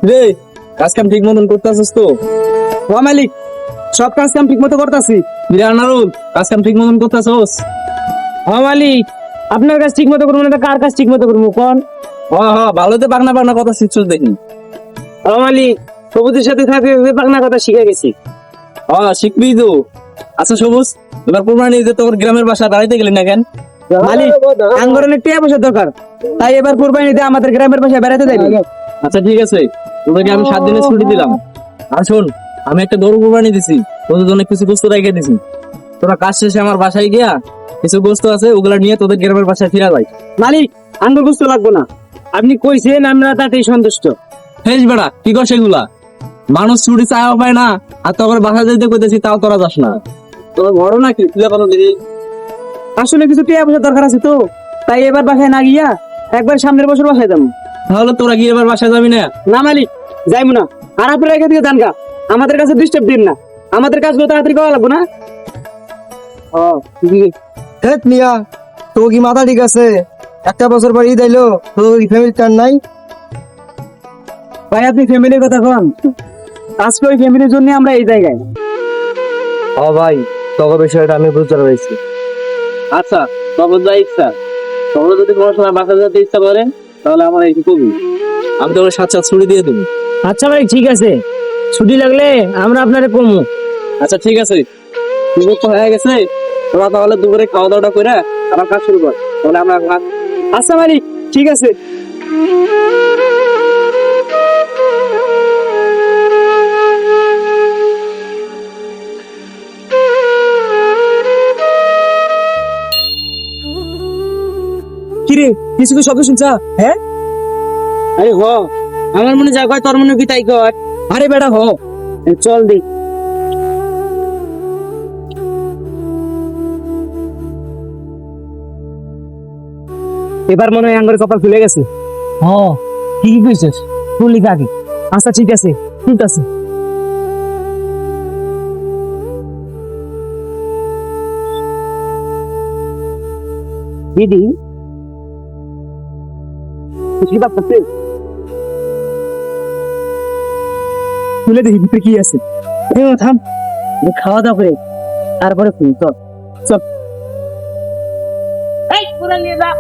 রে, কাজ কাম ঠিক মতন করতেছিস তো? ও মালিক, সব কাজ কাম ঠিক মতো করতেছি। আনারুল, কাজ কাম ঠিক মতন করতেছস? ও মালিক, আপনার কাজ ঠিক মতো করবো না তো কার কাজ ঠিক মতো করবো কোন? ভালোতে পাকনা পাকনা কথা শিখছিস দেখি। ও মালিক, সবুজের সাথে থাকতে থাকতে পাকনা কথা শিখে গেছি। শিখবি তো। আচ্ছা সবুজ, এবার কোরবানি ঈদে তোর গ্রামের বাসা দাঁড়াইতে গেলি না কেন? মালিক, আঙ্গরনের টিয়া পয়সা দরকার, তাই এবার কোরবানিতে আমাদের গ্রামের বাসায় বেড়াতে যাই। আচ্ছা ঠিক আছে, তোদেরকে আমি 7 দিনের ছুটি দিলাম। আর শোন, আমি একটা গরু কোরবানি দিছি, তোদের জন্য কিছু গোস্ত রেখে দিছি। তোরা কাজ শেষে আমার বাসায় গিয়া কিছু গোস্ত আছে, ওগুলা নিয়ে তোদের গ্রামের বাসায় ফিরা যাই। মালিক, আঙ্গুর বুঝতে লাগবো না, আপনি কইছেন আমরা তাতেই সন্তুষ্ট। হেস বেড়া, কি কর সেগুলা? মানুষ ছুটি চাও পায় না, আর তোর বাসা যেতে কইতেছি তাও তোরা যাস না। তোর বড় নাকি তুলে কথা দিদি? আসলে কিছু টিয়া পয়সা দরকার আছে তো, তাই এবার বাসায় না গিয়া একবার সামনের বছর বাসায় যাবো। তাহলে তোরা কি এবার বাসায় যাবি না? না মালিক, যাইবো না। আর আপনারা এখান থেকে যান গা, আমাদের কাছে ডিস্টার্ব দিন না, আমাদের কাজগুলো তাড়াতাড়ি করা লাগবো না। হেট মিয়া, তো কি মাথা ঠিক আছে? একটা বছর পর ঈদ আইলো, তো ফ্যামিলি টান নাই? ভাই আপনি ফ্যামিলির কথা কন, আজকে ওই ফ্যামিলির জন্য আমরা এই জায়গায়। ভাই, তখন বিষয়টা আমি বুঝতে পেরেছি। আচ্ছা, তখন যা ইচ্ছা। তোমরা যদি কোনো সময় বাসা যেতে ইচ্ছা করে, তাহলে আমার এই কবি, আমি তোকে 7 ছুটি দিয়ে দেবো। আচ্ছা ভাই, ঠিক আছে, ছুটি লাগলে আমরা আপনারে কমু। আচ্ছা ঠিক আছে, দুপুর তো হয়ে গেছে, তোরা তাহলে দুপুরে খাওয়া দাওয়া করে আমার কাজ শুরু কর, তাহলে আমরা আচ্ছা মালিক, ঠিক আছে। কিরে, কিছু কি শব্দ শুনছা? হ্যাঁ, আরে হ, আমার মনে যা কয় তোর মনে কি তাই কর। আরে বেটা হ, চল দেখ। এবার মনে হয় আঙ্গুরের কপাল খুলে গেছে। ঠিকই কইছিস, তুলি আগে। আচ্ছা ঠিক আছে, ঠিক আছে। দিদি কি বাপ করতে? খুলে দেখি ভিতরে কি আছে। থাম, খাওয়া দাওয়া করে তারপরে খুল। চল চল। এই পুরা নিয়ে যা।